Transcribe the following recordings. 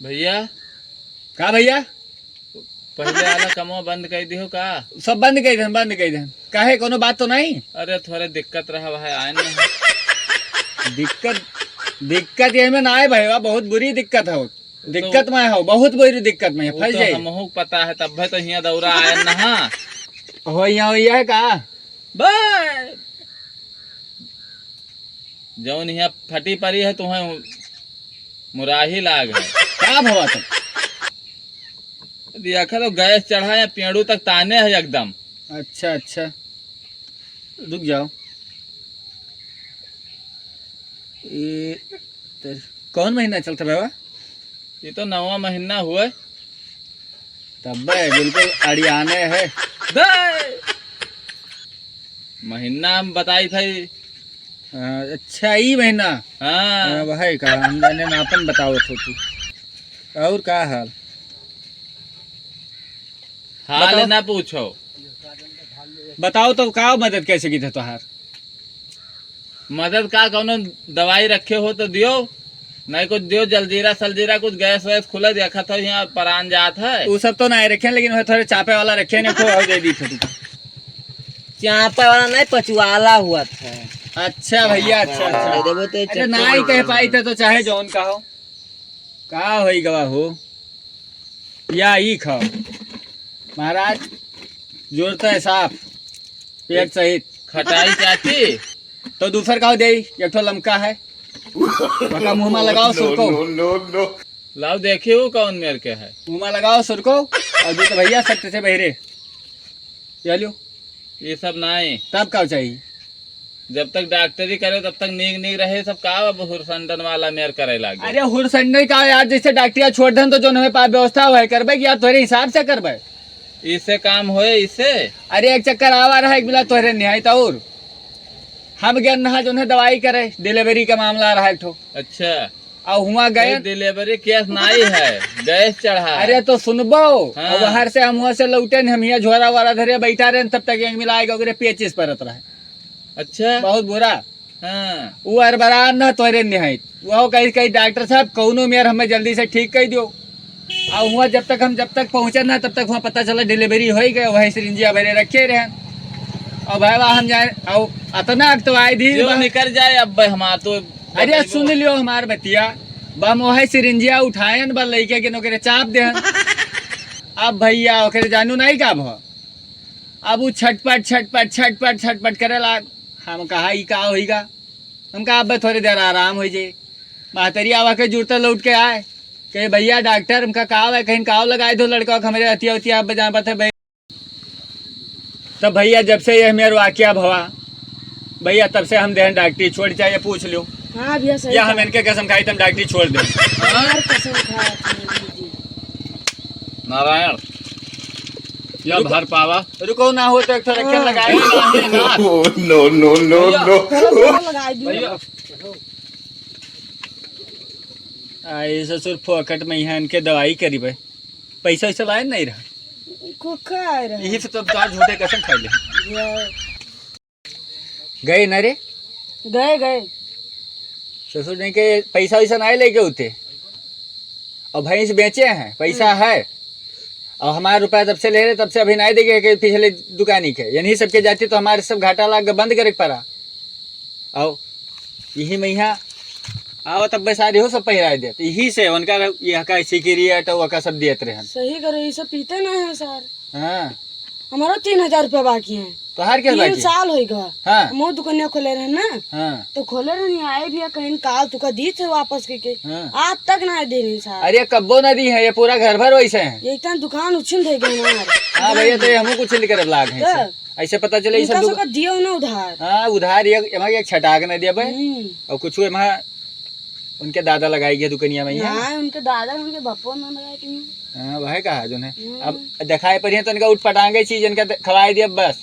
भैया का भैया पहले वाला कमवा बंद कर दियो का। सब बंद कर दे काहे कोनो बात तो नहीं। अरे थोड़े दिक्कत रहा भाई आए ना। दिक्कत ये में ना है भैया, बहुत बुरी दिक्कत है। दिक्कत में हो, बहुत बुरी दिक्कत में फंस जाए। हमहू पता है तब तो यहाँ दौरा आए ना हो यहाँ है का बस जौन यहाँ फटी पड़ी है तुम्हें मुराही लाग है। क्या भवा तुम देखा तो गैस चढ़ा है पेड़ों तक ताने है एकदम। अच्छा अच्छा रुक जाओ। ये कौन महीना चलता बाबा? ये तो 9वां महीना हुआ तब बिल्कुल अड़ियाने है। महीना हम बताई थी। अच्छा ई महीना। हाँ वही का हम जाने में अपन बताओ तो तू और का हाल हाल ना पूछो। बताओ तो का मदद कैसे की था तुहार? मदद का कौनो दवाई रखे हो तो दियो, नहीं कुछ दियो जलजीरा सलजीरा कुछ गैस वैस खुला देखा था यहाँ परान जात है। वो सब तो नहीं रखे लेकिन वह थोड़े चापे वाला रखे ने को दे दी थी। चापा वाला नहीं पचवाला हुआ था। अच्छा भैया अच्छा अच्छा नहीं कह पाई थे तो चाहे जौन का हो का होई गवा हो या ई खाओ महाराज जोड़ता है साफ पेट सहित। खटाई चाची तो दूसर का दे एक ठो लमका है वका मुंह में लगाओ सुरको। लाओ देखिए वो कौन मेरे के है। मुंह में लगाओ सुरको और जो तो भैया सत्य से बहरे चलो ये सब नहीं। तब का चाहिए? जब तक डॉक्टरी करे तब तक नीक नीक रहे सब का हुरसंडन वाला मेर करे लागे। अरे हुरसंडन का यार जैसे डॉक्टरिया छोड़ दें तो जो हमें पास व्यवस्था हुआ करबे कि यार तोरे हिसाब से करबे इससे काम होए इससे। अरे एक चक्कर आवा रहा एक बिला तोहरे निहायत और हम गए नहा जो है दवाई करे डिलीवरी का मामला रहा एक ठो। अच्छा और हुआ गए डिलीवरी केस नहीं है गैस चढ़ा। अरे तो सुनबो हाँ। बाहर से हम वहाँ से लौटे हम यहाँ झोरा वारा धरे बैठा रहे तब तक एक मिलाएगा पेचिस परत रहे। अच्छा बहुत बुरा। हाँ वो अरबरान न तोरे निहायत वो कही कही डॉक्टर साहब कौनो मेयर हमें जल्दी से ठीक कर दियो। और हुआ जब तक पहुंचे ना तब तक वहाँ पता चला डिलीवरी हो ही गए वही सिरिंजिया भरे रखे रहे। और भाई हम जाए और अतना तो आए दी निकल जाए अब हम तो। अरे सुन लियो हमार बतिया बम वही सिरिंजिया उठाए न बल लइके के नौकरे चाप दे। अब भैया ओकरे जानू नहीं का भ अब वो छटपट करे लाग। हम कहा ई का होईगा हम कहा अब थोड़ी देर आराम हो जाए। महतरी आवा के जुड़ते लौट के आए कहे भैया डॉक्टर हमका काव है कहीं काव लगाए दो लड़का हमारे हथिया उतिया अब जहाँ पर थे। तब भैया जब से ये मेरे वाकिया भवा भैया तब से हम दें डॉक्टरी छोड़ चाहिए पूछ लो। हाँ भैया सही या हम इनके कसम खाई तुम डॉक्टरी छोड़ दे। कसम खाया नारायण या भर पावा रुको ना हो तो एक तो रखे लगाए लगा आई ससुर फोकट में यहाँ इनके दवाई करी भाई पैसा वैसा लाए नहीं रहा यही से तो झूठे कसम खा ले गए न रे गए ससुर ने के पैसा वैसा नहीं लेके होते और भैंस बेचे हैं पैसा है और हमारा रुपया तब से ले रहे तब से अभी नहीं देंगे कि पिछले दुकानी के यानी सबके जाती तो हमारे सब घाटा लाग बंद करे पड़ा। और यही में यहाँ आओ तब सारी हो सब पहिरा देते यही से उनका यह का सिकरियट और का सब देते रहे। सही करो ये सब पीते ना है सर। हाँ हमारा 3000 रुपया बाकी है। तो हर के 3 साल हो गया। हाँ मोह दुकानिया खोले रहे ना। हाँ तो खोले रहे नहीं आए भी कहीं काल तुका दी थे वापस के हाँ। आज तक ना दे नहीं सर। अरे कब्बो नदी है ये पूरा घर भर वैसे है। ये इतना दुकान उछिन थे गए ना। हाँ भैया तो हम कुछ नहीं कर लाग है ऐसे पता चले ये सब दियो ना उधार। हाँ उधार एक छटाक न दिया भाई और कुछ उनके दादा लगाई गया दुकनिया में हाँ, उनके दादा उनके बप्पो ना लगाए कि हाँ वह कहा जो है अब दिखाए पर तो इनका उठ पटांगे चीज इनका खवाए दिया बस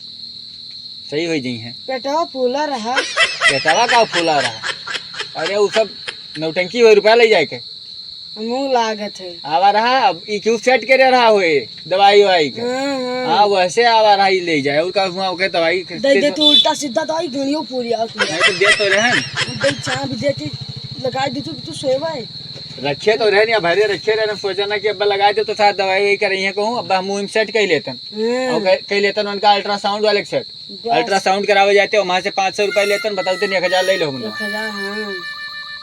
सही हो जी है। पेटवा फूला रहा पेटवा का फूला रहा। अरे वो सब नौटंकी हुए रुपया ले जाए के मुँह लागत है आवा रहा अब क्यों सेट करे रहा हुए दवाई ववाई के। हाँ वैसे आवा रहा ही ले जाए उसका हुआ ओके दवाई दे तो उल्टा सीधा दवाई घड़ियों पूरी नहीं तो दे तो रहे चाह भी देती लगा दी तू सोएबा है रखे तो रहे नहीं, अब भरे रखे रहे, सोचा ना कि अब्बा लगा दे तो साथ दवाई वही कर रही है कहूँ अब्बा मुँह में सेट कही लेतन और कही लेतन उनका अल्ट्रासाउंड वाले सेट अल्ट्रासाउंड करावे जाते हो वहाँ से 500 रुपये लेतन, बताओ तो 1000 ले लो हम लोग। 1000 हाँ